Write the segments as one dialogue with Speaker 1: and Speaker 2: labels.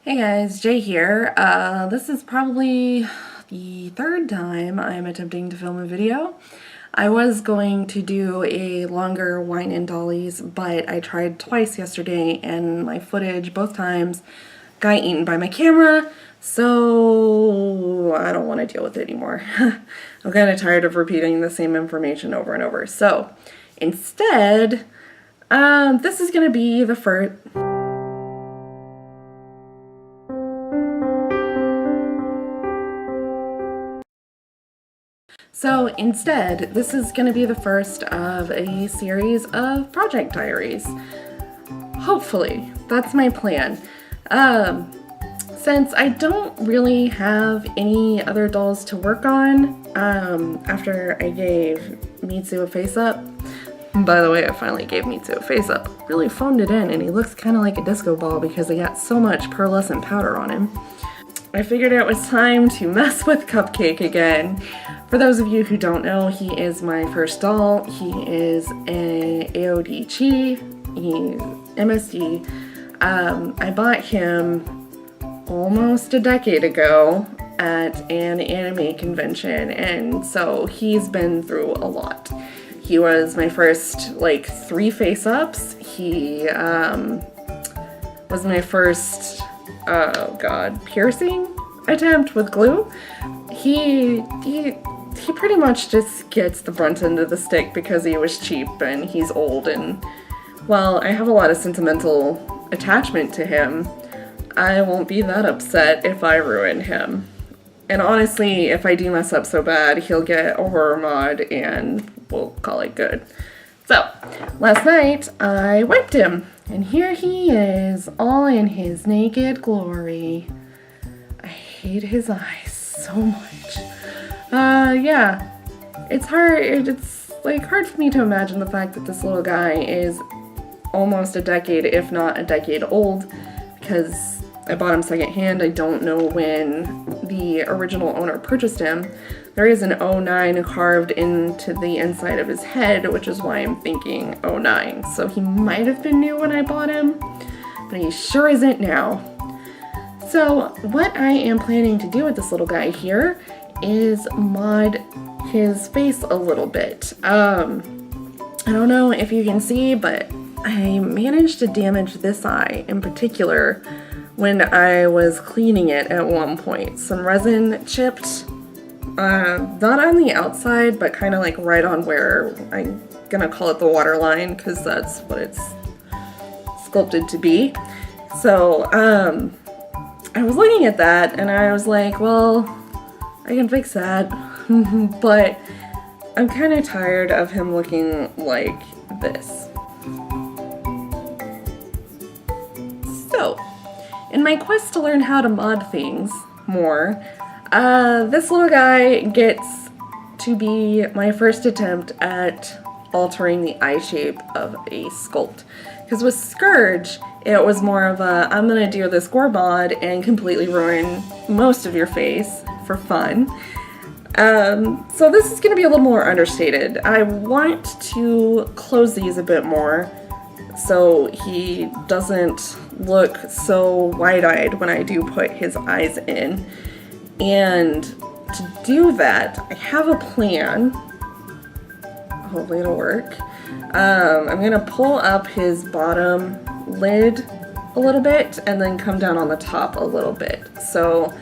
Speaker 1: Hey guys, Jay here. This is probably the third time I'm attempting to film a video. I was going to do a longer wine and dollies, but I tried twice yesterday and my footage both times got eaten by my camera, so I don't want to deal with it anymore. I'm kind of tired of repeating the same information over and over. So instead, this is going to be the first. So instead, this is going to be the first of a series of project diaries. Hopefully, that's my plan. Since I don't really have any other dolls to work on, after I gave Mitsu a face-up. By the way, I finally gave Mitsu a face-up. Really phoned it in, and he looks kind of like a disco ball because I got so much pearlescent powder on him. I figured it was time to mess with Cupcake again. For those of you who don't know, he is my first doll. He is a AOD Chi, he's MSD. I bought him almost a decade ago at an anime convention, and so he's been through a lot. He was my first, 3 face-ups. He was my first, piercing attempt with glue. He pretty much just gets the brunt end of the stick because he was cheap and he's old, and while I have a lot of sentimental attachment to him, I won't be that upset if I ruin him. And honestly, if I do mess up so bad, he'll get a horror mod and we'll call it good. So, last night I wiped him, and here he is, all in his naked glory. I hate his eyes so much. Yeah, it's hard for me to imagine the fact that this little guy is almost a decade, if not a decade old, because I bought him secondhand. I don't know when the original owner purchased him. There is an 09 carved into the inside of his head, which is why I'm thinking 09. So he might have been new when I bought him, but he sure isn't now. So what I am planning to do with this little guy here is mod his face a little bit. I don't know if you can see, but I managed to damage this eye in particular when I was cleaning it at one point. Some resin chipped, not on the outside, but kind of like right on where I'm gonna call it the waterline because that's what it's sculpted to be. So I was looking at that and I was like, well, I can fix that, but I'm kind of tired of him looking like this. So, in my quest to learn how to mod things more, this little guy gets to be my first attempt at altering the eye shape of a sculpt. Because with Scourge, it was more of a, I'm gonna do this gore mod and completely ruin most of your face for fun. So this is gonna be a little more understated. I want to close these a bit more so he doesn't look so wide-eyed when I do put his eyes in. And to do that, I have a plan. Hopefully it'll work. I'm gonna pull up his bottom lid a little bit and then come down on the top a little bit. So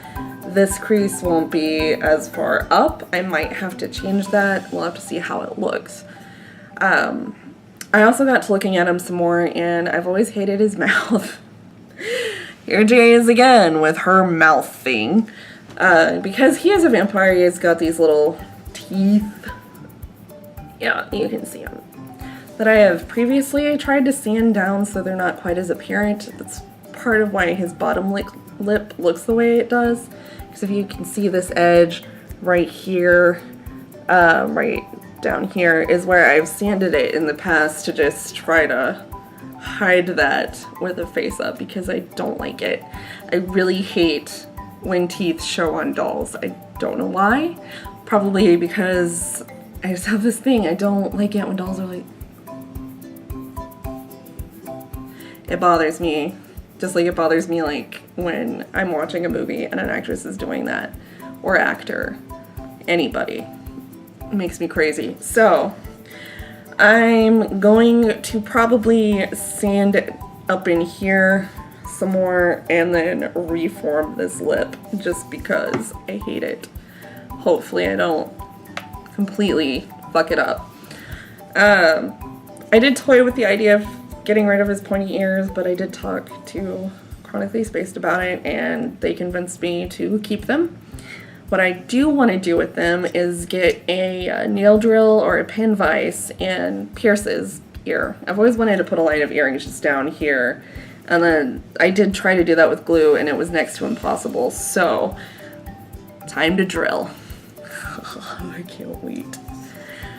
Speaker 1: this crease won't be as far up. I might have to change that. We'll have to see how it looks. I also got to looking at him some more, and I've always hated his mouth. Here Jay is again with her mouth thing. Because he is a vampire, he's got these little teeth. Yeah, you can see them. That I have previously tried to sand down so they're not quite as apparent. That's part of why his bottom lip looks the way it does. Because if you can see this edge right here, right down here is where I've sanded it in the past to just try to hide that with a face-up because I don't like it. I really hate when teeth show on dolls. I don't know why. Probably because I just have this thing. I don't like it when dolls are like... It bothers me Just like it bothers me like when I'm watching a movie and an actress is doing that, or actor, anybody. It makes me crazy. So I'm going to probably sand up in here some more and then reform this lip just because I hate it. Hopefully I don't completely fuck it up. I did toy with the idea of getting rid of his pointy ears, but I did talk to Chronically Spaced about it and they convinced me to keep them. What I do want to do with them is get a nail drill or a pin vise and pierce his ear. I've always wanted to put a line of earrings just down here, and then I did try to do that with glue and it was next to impossible, so time to drill. I can't wait.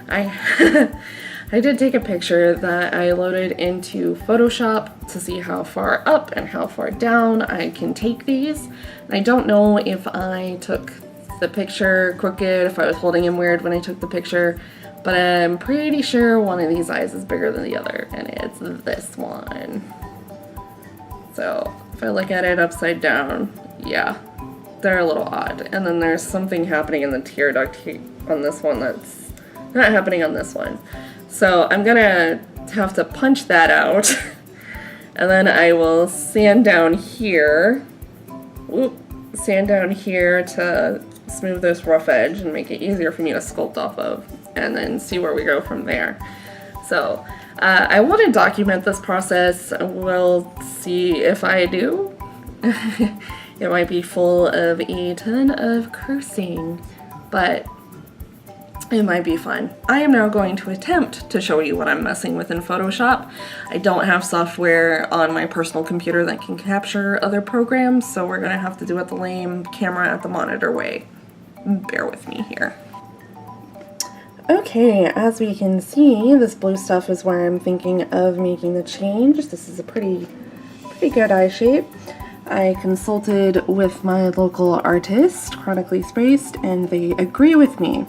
Speaker 1: I did take a picture that I loaded into Photoshop to see how far up and how far down I can take these. And I don't know if I took the picture crooked, if I was holding him weird when I took the picture, but I'm pretty sure one of these eyes is bigger than the other, and it's this one. So if I look at it upside down, yeah, they're a little odd. And then there's something happening in the tear duct on this one that's not happening on this one. So I'm gonna have to punch that out and then I will sand down here. Sand down here to smooth this rough edge and make it easier for me to sculpt off of, and then see where we go from there. So I want to document this process. We'll see if I do. It might be full of a ton of cursing, but it might be fun. I am now going to attempt to show you what I'm messing with in Photoshop. I don't have software on my personal computer that can capture other programs, so we're gonna have to do it the lame camera at the monitor way. Bear with me here. Okay, as we can see, this blue stuff is where I'm thinking of making the change. This is a pretty good eye shape. I consulted with my local artist, Chronically Spaced, and they agree with me.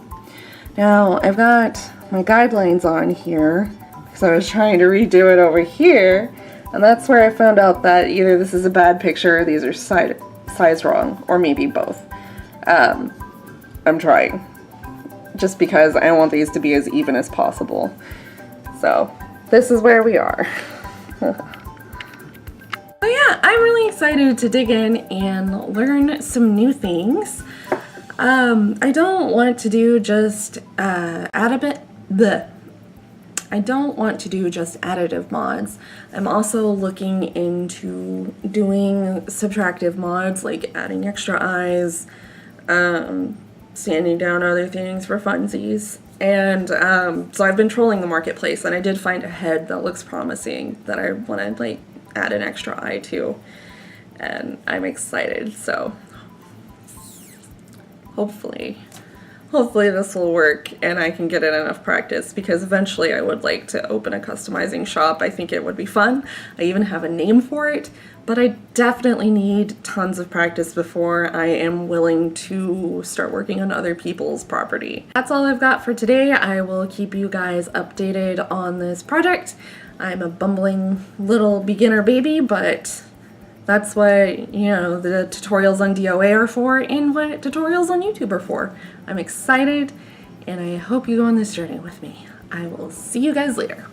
Speaker 1: Now, I've got my guidelines on here because I was trying to redo it over here, and that's where I found out that either this is a bad picture or these are size wrong, or maybe both. I'm trying, just because I want these to be as even as possible. So, this is where we are. So yeah, I'm really excited to dig in and learn some new things. I don't want to do just additive mods. I'm also looking into doing subtractive mods, like adding extra eyes, sanding down other things for funsies. And so I've been trolling the marketplace, and I did find a head that looks promising that I want to like add an extra eye to, and I'm excited. So hopefully this will work and I can get in enough practice, because eventually I would like to open a customizing shop. I think it would be fun. I even have a name for it, but I definitely need tons of practice before I am willing to start working on other people's property. That's all I've got for today. I will keep you guys updated on this project. I'm a bumbling little beginner baby, but that's what, you know, the tutorials on DOA are for and what tutorials on YouTube are for. I'm excited, and I hope you go on this journey with me. I will see you guys later.